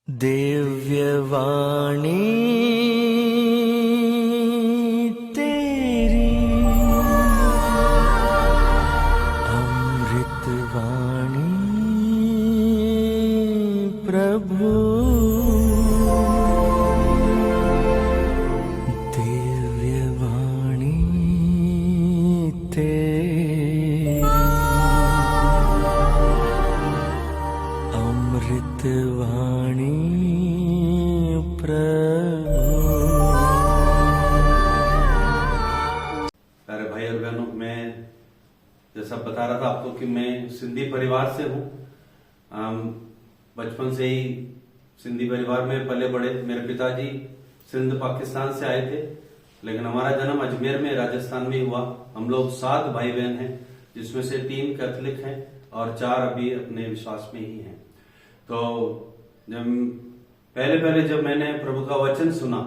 दिव्यवाणी तेरी अमृतवाणी प्रभु। दिव्यवाणी तेरी अमृतवाणी अरे भाई और बहनों, मैं जैसा बता रहा था आपको कि मैं सिंधी परिवार से हूँ। बचपन से ही सिंधी परिवार में पले बड़े। मेरे पिताजी सिंध पाकिस्तान से आए थे, लेकिन हमारा जन्म अजमेर में राजस्थान में हुआ। हम लोग 7 भाई बहन हैं, जिसमें से 3 कैथोलिक हैं और 4 अभी अपने विश्वास में ही हैं। तो जब पहले जब मैंने प्रभु का वचन सुना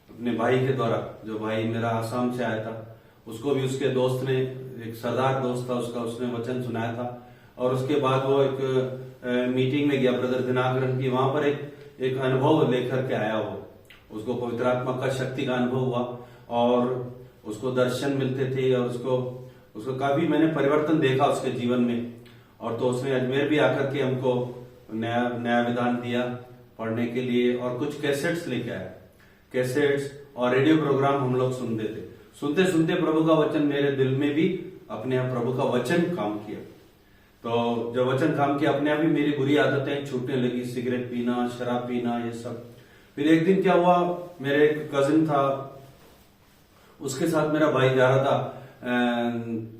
अपने भाई के द्वारा, जो भाई मेरा आसाम से आया था, उसको भी उसके दोस्त ने, एक सरदार दोस्त था उसका, उसने वचन सुनाया था। और उसके बाद वो एक मीटिंग में गया ब्रदर दिनाकरन की। वहां पर एक अनुभव लेकर के आया। वो उसको पवित्र आत्मा का शक्ति का अनुभव हुआ और उसको दर्शन मिलते थे और उसको काफी मैंने परिवर्तन देखा उसके जीवन में। और तो उसने अजमेर भी आकर के हमको नया विधान दिया पढ़ने के लिए और कुछ कैसेट्स लेके आया। कैसेट्स और रेडियो प्रोग्राम हम लोग सुनते थे। सुनते सुनते प्रभु का वचन मेरे दिल में भी अपने आप प्रभु का वचन काम किया। तो जब वचन काम किया, अपने आप ही मेरी बुरी आदतें छूटने लगी, सिगरेट पीना, शराब पीना, ये सब। फिर एक दिन क्या हुआ, मेरे एक कजिन था, उसके साथ मेरा भाई जा रहा था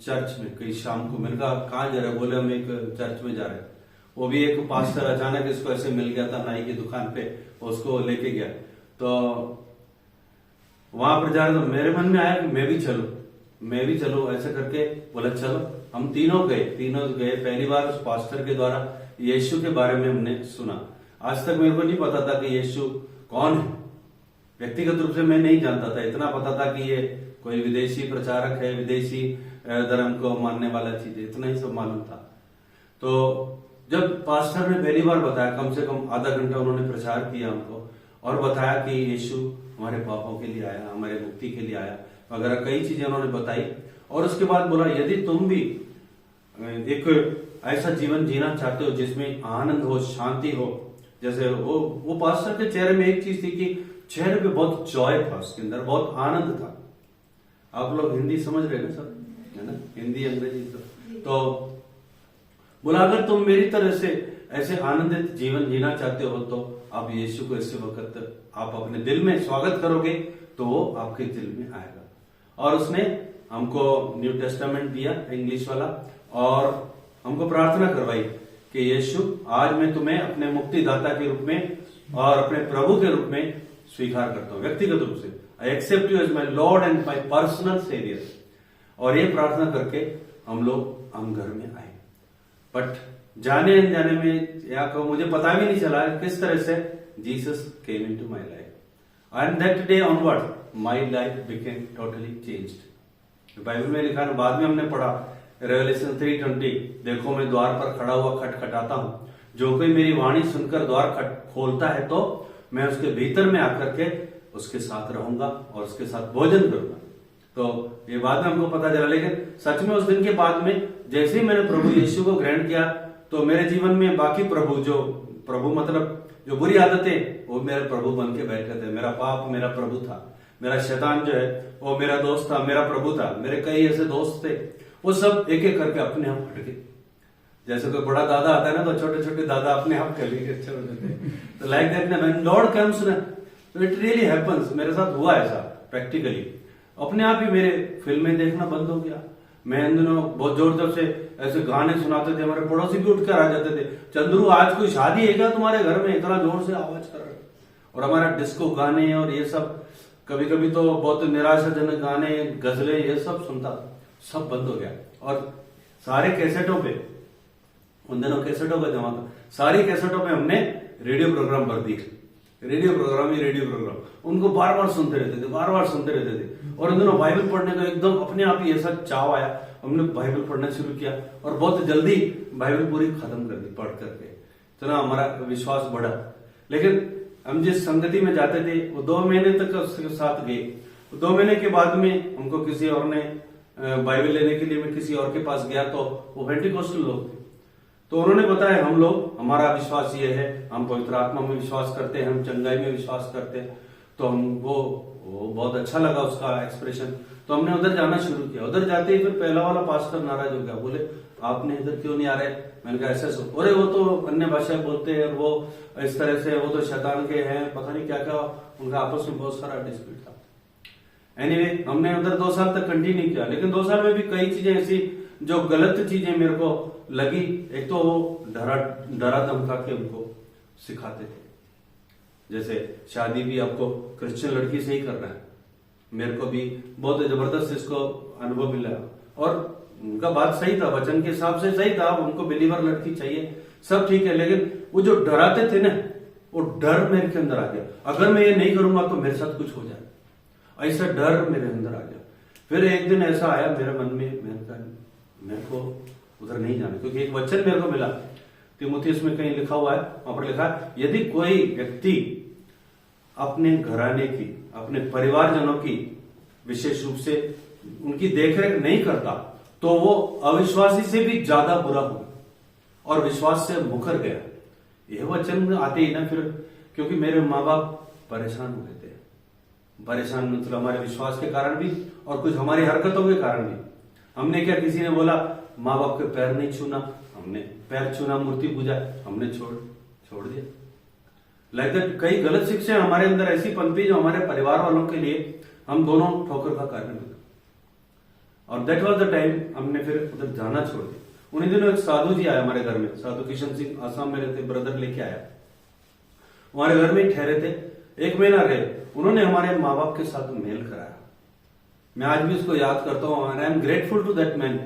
चर्च में कई शाम को। मैंने कहा कहाँ जा रहे? बोले हम एक चर्च में जा रहे हैं। वो भी एक पास्टर अचानक इसको ऐसे मिल गया था नाई की दुकान पे, उसको लेके गया। तो वहां पर जा रहे तो मेरे मन में आया कि मैं भी चलूं ऐसे करके। बोला चलो। हम तीनों गए। पहली बार उस पास्टर के द्वारा यीशु के बारे में हमने सुना। आज तक मेरे को नहीं पता था कि यीशु कौन है। व्यक्तिगत रूप से मैं नहीं जानता था। इतना पता था कि ये कोई विदेशी प्रचारक है, विदेशी धर्म को मानने वाला चीज है, इतना ही सब मालूम था। तो जब पास्टर ने पहली बार बताया, कम से कम आधा घंटा उन्होंने प्रचार किया हमको और बताया कि यीशु हमारे पापों के लिए आया, हमारे मुक्ति के लिए आया वगैरह, कई चीजें उन्होंने बताई। और उसके बाद बोला यदि तुम भी एक ऐसा जीवन जीना चाहते हो जिसमें आनंद हो, शांति हो, जैसे वो पास्टर के चेहरे में एक चीज थी कि चेहरे पे बहुत जॉय था, उसके अंदर बहुत आनंद था। आप लोग हिंदी समझ रहे हैं सर, है ना? हिंदी अंग्रेजी तो बोला अगर तुम मेरी तरह से ऐसे आनंदित जीवन जीना चाहते हो तो आप यीशु को इस वक्त आप अपने दिल में स्वागत करोगे तो वो आपके दिल में आएगा। और उसने हमको न्यू टेस्टामेंट दिया, इंग्लिश वाला, और हमको प्रार्थना करवाई कि यीशु आज मैं तुम्हें अपने मुक्तिदाता के रूप में और अपने प्रभु के रूप में स्वीकार करता हूं, व्यक्तिगत रूप से। I accept you as my lord and my personal saviour. और ये प्रार्थना करके हम घर में आए। बट जाने अनजाने में या को मुझे पता भी नहीं चला किस तरह से Jesus came into my life and that day onward my life became totally changed. Bible में लिखा है, बाद में हमने पढ़ा रेवलेशन 3:20, देखो मैं द्वार पर खड़ा हुआ खटखटाता हूं, जो कोई मेरी वाणी सुनकर द्वार खोलता है तो मैं उसके भीतर में आकर के उसके साथ रहूंगा और उसके साथ भोजन करूंगा। तो ये बाद में हमको पता चला, लेकिन सच में उस दिन के बाद में जैसे ही मैंने प्रभु यीशु को ग्रहण किया तो मेरे जीवन में बाकी प्रभु मतलब जो बुरी आदतें, वो मेरे प्रभु बन के बैठे थे। मेरा पाप मेरा प्रभु था, मेरा शैतान जो है वो मेरा दोस्त था, मेरा प्रभु था। मेरे कई ऐसे दोस्त थे, वो सब एक एक करके अपने आप हट गए। जैसे कोई बड़ा दादा आता है ना, तो छोटे छोटे दादा अपने आप कर लेके छोड़ देते। तो like that when Lord comes ना, इट रियली हैपेंस। मेरे साथ हुआ ऐसा प्रैक्टिकली। अपने आप ही मेरे फिल्में देखना बंद हो गया। मैं इन दिनों बहुत जोर जोर से ऐसे गाने सुनाते थे, हमारे पड़ोसी भी उठकर आ जाते थे, चंद्रू आज कोई शादी है क्या तुम्हारे घर में, इतना जोर से आवाज कर रहे। और हमारा डिस्को गाने और ये सब, कभी कभी तो बहुत निराशाजनक गाने, गजलें, ये सब सुनता, सब बंद हो गया। और सारे कैसेटों पे, उन दिनों कैसेटों का जमा था, सारी कैसेटों पे हमने रेडियो प्रोग्राम भर दिए। रेडियो प्रोग्राम उनको बार बार सुनते रहते थे। और उन दिनों बाइबल पढ़ने का एकदम अपने आप ही ऐसा चाव आया, हमने बाइबल पढ़ना शुरू किया और बहुत जल्दी बाइबल पूरी खत्म कर दी पढ़ करके। तो ना हमारा विश्वास बढ़ा। लेकिन हम जिस संगति में जाते थे वो 2 महीने तक उसके साथ गए। 2 महीने के बाद में हमको किसी और ने बाइबल लेने के लिए मैं किसी और के पास गया, तो वो पेंटिकोस्टल लोग थे। तो उन्होंने बताया हम लोग, हमारा विश्वास ये है, हम पवित्र आत्मा में विश्वास करते हैं, हम चंगाई में विश्वास करते हैं। तो हमको वो बहुत अच्छा लगा उसका एक्सप्रेशन। तो हमने उधर जाना शुरू किया। उधर जाते ही फिर पहला वाला पास्टर नाराज हो गया, बोले आपने इधर क्यों नहीं आ रहे? मैंने कहा ऐसे अरे वो तो अन्य भाषाएं बोलते हैं, वो इस तरह से, वो तो शैतान के हैं, पता नहीं क्या क्या, उनका आपस में बहुत सारा डिस्प्यूट था। एनीवे हमने उधर 2 साल तक कंटिन्यू किया, लेकिन 2 साल में भी कई चीजें ऐसी जो गलत चीजें मेरे को लगी। एक तो वो डरा धमका के उनको सिखाते थे, जैसे शादी भी आपको क्रिश्चियन लड़की से ही करना है। मेरे को भी बहुत जबरदस्त इसको अनुभव मिला, और उनका बात सही था, वचन के हिसाब से सही था, उनको बिलीवर लड़की चाहिए, सब ठीक है। लेकिन वो जो डराते थे ना, वो डर मेरे के अंदर आ गया, अगर मैं ये नहीं करूंगा तो मेरे साथ कुछ हो जाए, ऐसा डर मेरे अंदर आ गया। फिर एक दिन ऐसा आया मेरे मन में, मेरे को उधर नहीं जाना, क्योंकि एक वचन मेरे को मिला तीमुथियुस में कहीं लिखा हुआ है, वहां पर लिखा है यदि कोई व्यक्ति अपने घराने की, अपने परिवारजनों की विशेष रूप से उनकी देखरेख नहीं करता, तो वो अविश्वासी से भी ज्यादा बुरा होगा और विश्वास से मुकर गया। यह वचन आते ही ना फिर, क्योंकि मेरे माँ बाप परेशान हो गए थे, परेशान मतलब हमारे विश्वास के कारण भी और कुछ हमारी हरकतों के कारण भी। हमने क्या, किसी ने बोला माँ बाप के पैर नहीं छूना, हमने पैर छूना, मूर्ति पूजा हमने छोड़ दिया। लाइक दैट कई गलत शिक्षाएं हमारे अंदर ऐसी पनपी जो हमारे परिवार वालों के लिए हम दोनों ठोकर का कारण बने। और दैट वाज द टाइम हमने फिर उधर जाना छोड़ दिया। उन्हीं दिनों एक साधु जी आया हमारे घर में, साधु किशन सिंह आसाम में रहते, ब्रदर लेके आया, हमारे घर में ही ठहरे थे, 1 महीना रहे। उन्होंने हमारे माँ बाप के साथ मेल कराया। मैं आज भी उसको याद करता हूँ, I am grateful to that man,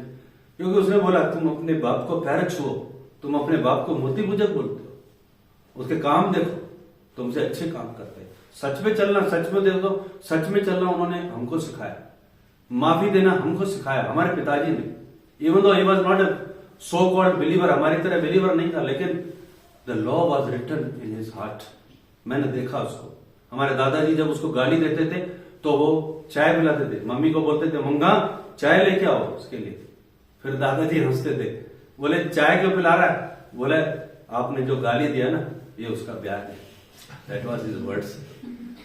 क्योंकि उसने बोला तुम अपने बाप को पैर छुओ, तुम अपने बाप को मूर्ति पूजक बोलते हो, उसके काम देखो, तुमसे अच्छे काम करते हैं, सच में चलना, सच में देखो, सच में चलना उन्होंने हमको सिखाया, माफी देना हमको सिखाया हमारे पिताजी ने। Even though he was not a so called believer, हमारी तरह बिलीवर नहीं था, लेकिन the law was written in his heart. मैंने देखा उसको। हमारे दादाजी जब उसको गाली देते थे तो वो चाय पिलाते थे, मम्मी को बोलते थे मंगा चाय लेके आओ उसके लिए। फिर दादाजी हंसते थे, बोले चाय क्यों पिला रहा है? बोले आपने जो गाली दिया ना, ये उसका ब्याज है। That was his words.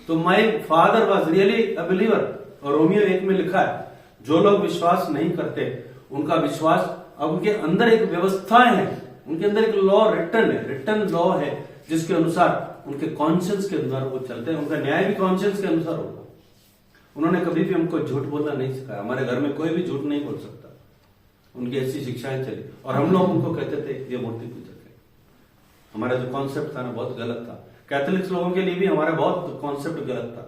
तो my father was really a believer. और रोमियो 1 में लिखा है जो लोग विश्वास नहीं करते उनका विश्वास, अब उनके अंदर एक व्यवस्थाएं है, उनके अंदर एक लॉ रिटन है, रिटन लॉ है, जिसके अनुसार उनके कॉन्शियंस के अनुसार वो चलते हैं। उनका न्याय भी कॉन्शियंस के अनुसार होगा। उन्होंने कभी भी हमको झूठ बोलना नहीं सिखाया। हमारे घर में कोई भी झूठ नहीं बोल सकता, उनकी ऐसी शिक्षाएं चली। और हम लोग उनको कहते थे ये मूर्ति पूजक है। हमारा जो कॉन्सेप्ट था ना बहुत गलत था। कैथोलिक्स लोगों के लिए भी हमारा बहुत कॉन्सेप्ट गलत था।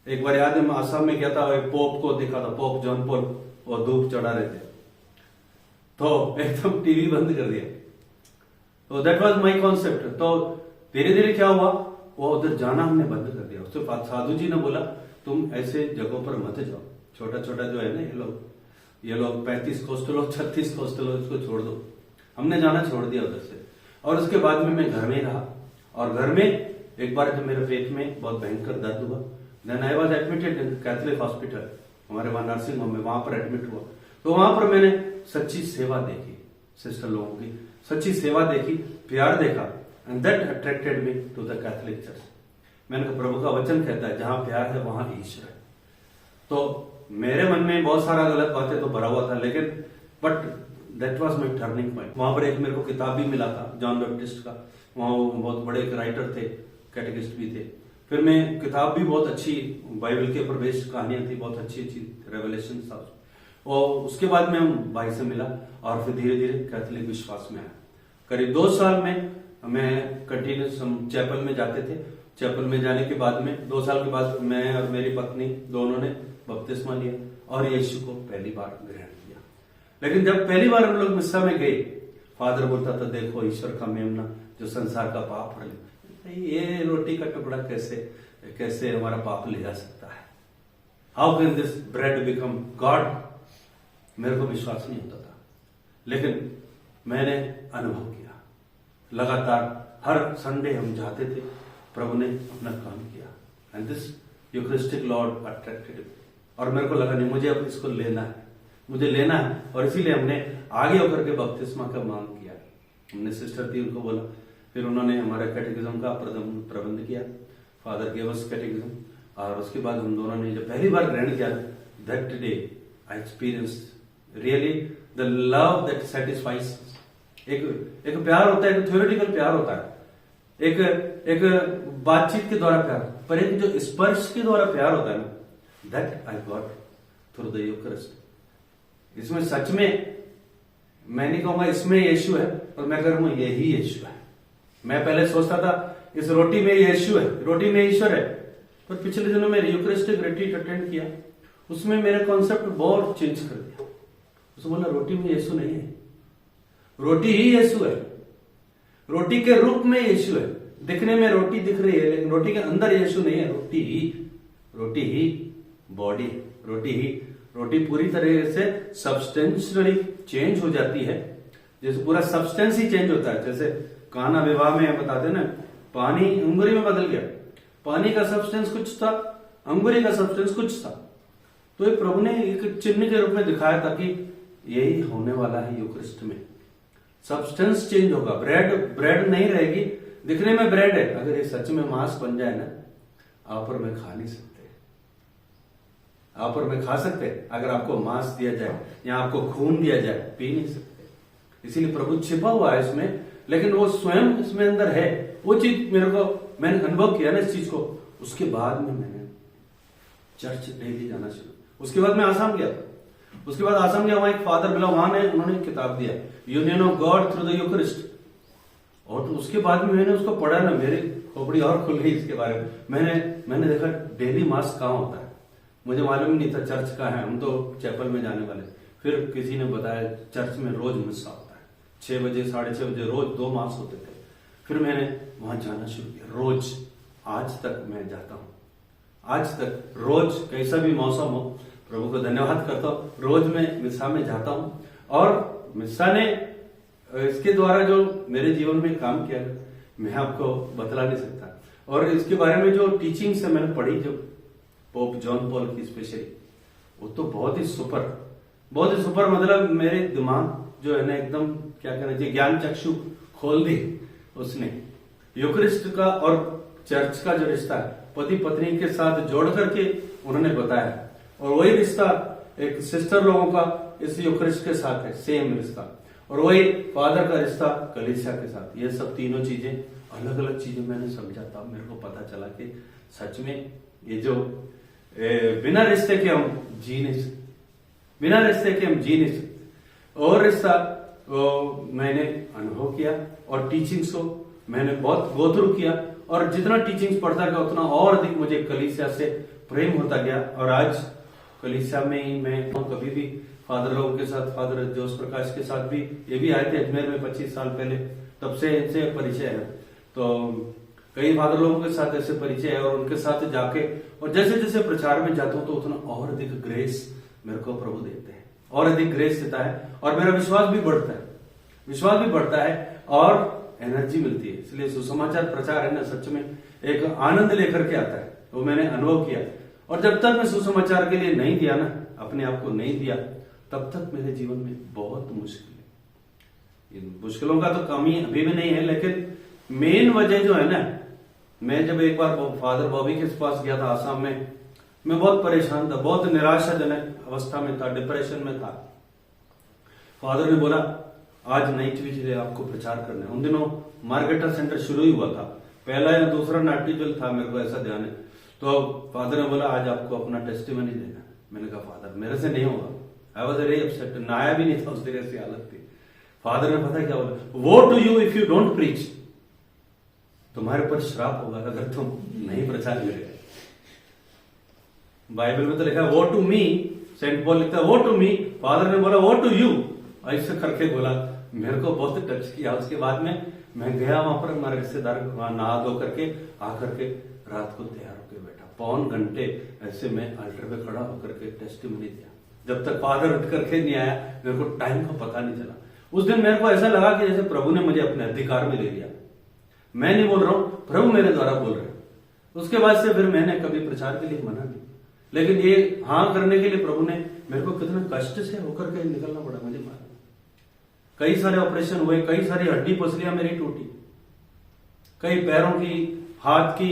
एक बार याद है मैं आसाम में गया था, एक पोप को देखा था, पोप जॉन पॉल, और धूप चढ़ा रहे थे, तो एकदम टीवी बंद कर दिया। तो दैट वाज माय कॉन्सेप्ट। तो धीरे धीरे क्या हुआ, वो उधर जाना हमने बंद कर दिया। उसके बाद साधु जी ने बोला तुम ऐसे जगहों पर मत जाओ, छोटा छोटा जो है ना ये लोग 35 कोस्टल 36 कोस्टल, इसको छोड़ दो। हमने जाना छोड़ दिया उधर से। और उसके बाद में मैं घर में ही रहा। और घर में एक बार जब मेरे पेट में बहुत भयंकर दर्द हुआ, then I was admitted in Catholic hospital, हमारे वहां नर्सिंग होम में, वहां पर एडमिट हुआ। तो वहां पर मैंने सच्ची सेवा देखी, सिस्टर लोगों की सच्ची सेवा देखी, प्यार देखा, and that attracted me to the Catholic church. मैंने कहा प्रभु का वचन कहता है जहां प्यार है वहां ईश्वर है। तो मेरे मन में बहुत सारा गलत बातें तो भरा हुआ था, लेकिन but that was my turning point. वहां पर एक मेरे को किताब भी मिला था जॉन बैप्टिस्ट का, वहां वो बहुत बड़े एक राइटर थे, कैटेकिस्ट भी थे। फिर मैं किताब भी बहुत अच्छी, बाइबल के ऊपर बेस्ड कहानियां थी, बहुत अच्छी अच्छी रेवलेशन था। और उसके बाद में हम भाई से मिला और फिर धीरे धीरे कैथोलिक विश्वास में आया। करीब 2 साल में मैं कंटिन्यूस हम चैपल में जाते थे। चैपल में जाने के बाद में 2 साल के बाद मैं और मेरी पत्नी दोनों ने बपतिस्मा लिया और यीशु को पहली बार ग्रहण किया। लेकिन जब पहली बार हम लोग मिस्सा में गए, फादर बोलता था देखो ईश्वर का मेमना जो संसार का पाप हर ले, ये रोटी का टुकड़ा कैसे हमारा पाप ले जा सकता है? How can this bread become God? मेरे को विश्वास नहीं होता था, लेकिन मैंने अनुभव किया लगातार हर संडे हम जाते थे, प्रभु ने अपना काम किया। एंड दिस यूकरिस्टिक लॉर्ड अट्रैक्टेड, और मेरे को लगा नहीं, मुझे अब इसको लेना है, मुझे लेना है, और इसीलिए हमने आगे होकर के बपतिस्मा का मांग किया। हमने सिस्टर थी, उनको बोला, फिर उन्होंने हमारे कैटेकिज्म का प्रबंध किया, फादर गेव अस कैटेकिज्म, और उसके बाद हम दोनों ने जब पहली बार ग्रहण किया, that day I experienced really the love that satisfies. एक प्यार होता है, एक थ्योरेटिकल प्यार होता है, एक बातचीत के द्वारा प्यार, पर एक जो स्पर्श के द्वारा प्यार होता है ना, that I got through the Eucharist. इसमें सच में मैं नहीं कहूंगा इसमें यीशु है, पर मैं कहूंगा यही यीशु है। मैं पहले सोचता था इस रोटी में यीशु है, रोटी में ईश्वर है, पर पिछले दिनों में यूकरिस्टिक रिट्रीट अटेंड किया, उसमें मेरा कॉन्सेप्ट बहुत चेंज कर दिया। उसने बोला रोटी में यीशु नहीं है, रोटी ही यीशु है, रोटी के रूप में यीशु है। दिखने में रोटी दिख रही है, लेकिन रोटी के अंदर यीशु नहीं है। रोटी ही बॉडी, रोटी पूरी तरह से सब्सटेंशियली चेंज हो जाती है, जैसे पूरा सब्सटेंस ही चेंज होता है। जैसे काना विवाह में बताते ना, पानी अंगूरी में बदल गया, पानी का सब्सटेंस कुछ था, अंगूरी का सब्सटेंस कुछ था। तो ये प्रभु ने एक चिन्ह के रूप में दिखाया, ताकि यही होने वाला है यूकरिस्ट में, सब्सटेंस चेंज होगा। ब्रेड नहीं रहेगी, दिखने में ब्रेड है, अगर ये सच में मांस बन जाए ना, आप और मैं खा नहीं सकते, आप और मैं खा सकते। अगर आपको मांस दिया जाए या आपको खून दिया जाए, पी नहीं सकते। इसीलिए प्रभु छिपा हुआ है इसमें, लेकिन वो स्वयं इसमें अंदर है। वो चीज मैंने अनुभव किया ना इस चीज को, उसके बाद में मैंने चर्च डेली जाना शुरू। उसके बाद मैं आसाम गया, वहां एक फादर मिला, वहां ने उन्होंने किताब दिया, union of God through the Eucharist, और तो उसके बाद में मैंने उसको पढ़ा ना, मेरी खोपड़ी और खुल गई इसके बारे में। मैंने देखा डेली मास कहाँ होता है, मुझे मालूम नहीं था चर्च का है, हम तो चैपल में जाने वाले। फिर किसी ने बताया चर्च में रोज मिस्सा होता है, 6 बजे 6:30 बजे रोज 2 मास होते थे। फिर मैंने वहां जाना शुरू किया, रोज, आज तक मैं जाता हूं, आज तक रोज, कैसा भी मौसम हो, प्रभु को धन्यवाद करता हूँ, रोज मैं मिस्सा में जाता हूं। और मिस्सा ने इसके द्वारा जो मेरे जीवन में काम किया, मैं आपको बतला नहीं सकता। और इसके बारे में जो टीचिंग्स है मैंने पढ़ी, जो पोप जॉन पॉल की स्पेशली, वो तो बहुत ही सुपर, मतलब मेरे दिमाग जो है ना एकदम, क्या कहना चाहिए, ज्ञान चक्षु खोल दी उसने। यूकरिस्ट का और चर्च का जो रिश्ता है, पति पत्नी के साथ जोड़ करके उन्होंने बताया, और वही रिश्ता एक सिस्टर लोगों का इस यूकरिस्ट के साथ है, सेम रिश्ता, और वही फादर का रिश्ता कलीसिया के साथ। ये सब तीनों चीजें, अलग अलग चीजें मैंने समझा, तब मेरे को पता चला कि सच में ये जो बिना रिश्ते के हम जी नहीं सकते, और रिश्ता मैंने अनुभव किया, और टीचिंग्स को मैंने बहुत गो थ्रू किया, और जितना टीचिंग्स पढ़ता गया उतना और अधिक मुझे कलीसिया से प्रेम होता गया। और आज कलीसिया में ही मैं कभी भी फादर लोगों के साथ, फादर जोश प्रकाश के साथ भी, ये भी आए थे अजमेर में 25 साल पहले, तब से इनसे परिचय है। तो कई फादर लोगों के साथ ऐसे परिचय है, और उनके साथ जाके, और जैसे जैसे प्रचार में जाता हूं तो उतना और अधिक ग्रेस मेरे को प्रभु देते हैं, और अधिक ग्रेस देता है, और मेरा विश्वास भी बढ़ता है, और एनर्जी मिलती है। इसलिए सुसमाचार प्रचार है ना, सच में एक आनंद लेकर के आता है, वो मैंने अनुभव किया। और जब तक मैं सुसमाचार के लिए नहीं दिया ना, अपने आप को नहीं दिया, तब तक मेरे जीवन में बहुत मुश्किल है। इन मुश्किलों का तो कमी अभी भी नहीं है, लेकिन मेन वजह जो है ना, मैं जब एक बार फादर बॉबी के पास गया था आसाम में, मैं बहुत परेशान था, बहुत निराशाजनक अवस्था में था, डिप्रेशन में था। फादर ने बोला आज नई चीज आपको प्रचार करना है। उन दिनों मार्केटा सेंटर शुरू ही हुआ था, पहला या दूसरा नाट्यजल था, मेरे को ऐसा ध्यान है। तो फादर ने बोला आज आपको अपना टेस्टिमनी देना। मैंने कहा फादर मेरे से नहीं होगा, आई वॉज वेरी अपसेट, नाया भी नहीं था, उस तरह से हालत थी। फादर ने पता क्या बोला, woe to you if you don't preach, तुम्हारे पर श्राप होगा अगर तुम नहीं प्रचार करेगा। बाइबल में तो लिखा है वो टू मी, सेंट पॉल लिखता है वो टू मी, फादर ने बोला वो टू यू, ऐसे करके बोला। मेरे को बहुत टच किया। उसके बाद में मैं गया वहां पर, हमारे रिश्तेदार वहां नहा धो करके आकर के रात को तैयार होकर बैठा, 5 घंटे ऐसे मैं अल्टर पे खड़ा होकर के टेस्टिमनी दिया, जब तक फादर उठ करके नहीं आया। मेरे को टाइम का पता नहीं चला। उस दिन मेरे को ऐसा लगा कि जैसे प्रभु ने मुझे अपने अधिकार में ले लिया। मैं नहीं बोल रहा हूं, प्रभु मेरे द्वारा बोल रहे हैं। उसके बाद से फिर मैंने कभी प्रचार के लिए मना नहीं, लेकिन ये हाँ करने के लिए प्रभु ने मेरे को कितना कष्ट से होकर के निकलना पड़ा, मुझे मालूम। कई सारे ऑपरेशन हुए, कई सारी हड्डी पसलियां मेरी टूटी, कई पैरों की, हाथ की,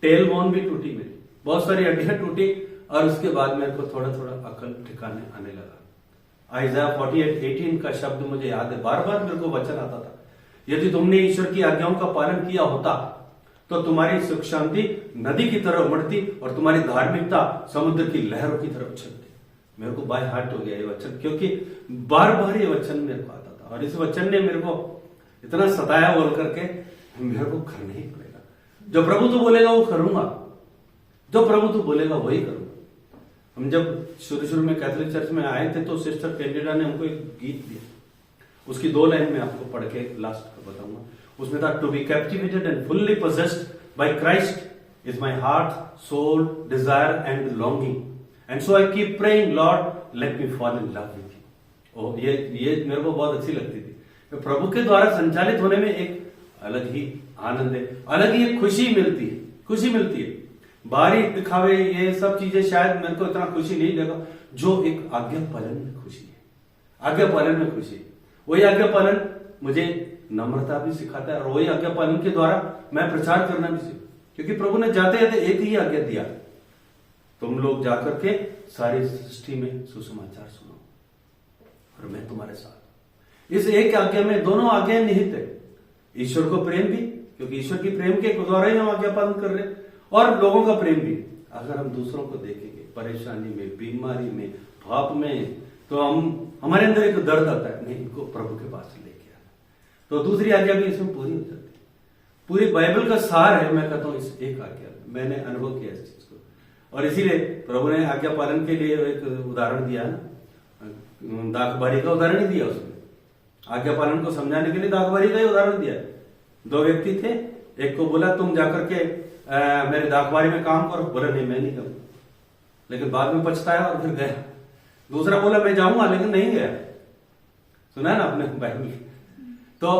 टेल बोन भी टूटी मेरी, बहुत सारी हड्डियां टूटी। और उसके बाद मेरे को थोड़ा थोड़ा अकल ठिकाने आने लगा। आइज़ाया 48:18 का शब्द मुझे याद है, बार बार मेरे को वचन आता था, यदि तुमने ईश्वर की आज्ञाओं का पालन किया होता तो तुम्हारी सुख शांति नदी की तरह उमड़ती और तुम्हारी धार्मिकता समुद्र की लहरों की तरफ चलती। मेरे को बाय हार्ट हो गया ये वचन, क्योंकि बार बार ये वचन मेरे को आता था, और इस वचन ने मेरे को इतना सताया बोल करके मेरे को करना ही पड़ेगा। जो प्रभु तू बोलेगा वो करूंगा, जो प्रभु तू बोलेगा वही करूंगा। हम जब शुरू में कैथोलिक चर्च में आए थे तो सिस्टर कैंडिडा ने हमको एक गीत दिया, उसकी 2 लाइन में आपको पढ़ के लास्ट बताऊंगा। उसमें था, to be captivated and fully possessed by Christ is my heart, soul, desire and longing, and so I keep praying, lord let me fall in love with you. और ये मेरे को बहुत अच्छी लगती थी। तो प्रभु के द्वारा संचालित होने में एक अलग ही आनंद है, अलग ही एक खुशी मिलती है, खुशी मिलती है। बाहरी दिखावे ये सब चीजें शायद मेरे को इतना खुशी नहीं देगा, जो एक आज्ञा पालन में खुशी है, आज्ञा पालन में खुशी है। वही आज्ञा पालन मुझे नम्रता भी सिखाता है, और वही आज्ञा पालन के द्वारा मैं प्रचार करना भी सीखा, क्योंकि प्रभु ने जाते जाते एक ही आज्ञा दिया, तुम लोग जाकर के सारी सृष्टि में सुसमाचार सुनो और मैं तुम्हारे साथ। इस एक आज्ञा में दोनों आज्ञाएं निहित है, ईश्वर को प्रेम भी, क्योंकि ईश्वर की प्रेम के द्वारा ही हम आज्ञा पालन कर रहे हैं, और लोगों का प्रेम भी। अगर हम दूसरों को देखेंगे परेशानी में, बीमारी में, पाप में, तो हमारे अंदर एक दर्द आता है, नहीं, इनको प्रभु के पास लेके आना। तो दूसरी आज्ञा भी इसमें पूरी हो जाती है। पूरी बाइबल का सार है, मैं कहता हूं, इस एक आज्ञा में। मैंने अनुभव किया इस चीज को, और इसीलिए प्रभु ने आज्ञा पालन के लिए एक उदाहरण दिया ना, दाखबारी का उदाहरण ही दिया उसमें। आज्ञा पालन को समझाने के लिए दाखबारी का ही उदाहरण दिया। 2 व्यक्ति थे, एक को बोला तुम जाकर के मेरे दाखबारी में काम करो, बोला नहीं मैं नहीं करूंगा, लेकिन बाद में पछताया और फिर गया। दूसरा बोला मैं जाऊंगा, लेकिन नहीं गया। सुना है ना आपने बाइबल। तो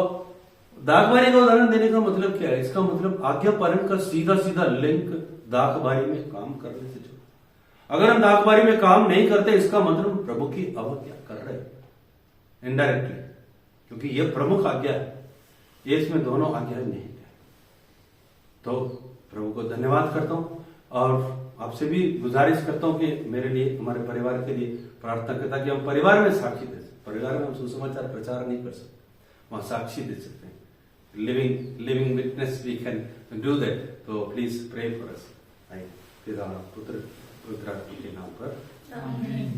दाखबारी का उदाहरण देने का मतलब क्या है? इसका मतलब आज्ञा पालन का सीधा सीधा लिंक दाखबारी में काम करने से जुड़ा। अगर हम दाखबारी में काम नहीं करते, इसका मतलब प्रभु की अवज्ञा कर रहे हैं इनडायरेक्टली, क्योंकि यह प्रमुख आज्ञा है, ये इसमें दोनों आज्ञाएं नहीं है। तो प्रभु को धन्यवाद करता हूं, और आपसे भी गुजारिश करता हूं कि मेरे लिए, हमारे परिवार के लिए प्रार्थना करता कि हम परिवार में साक्षी दे सकते। परिवार में हम सुसमाचार प्रचार नहीं कर सकते, वहां साक्षी दे सकते हैं, living witness we can do that. तो प्लीज प्रे फॉर अस। पिता पुत्र पवित्र आत्मा के नाम पर आमीन।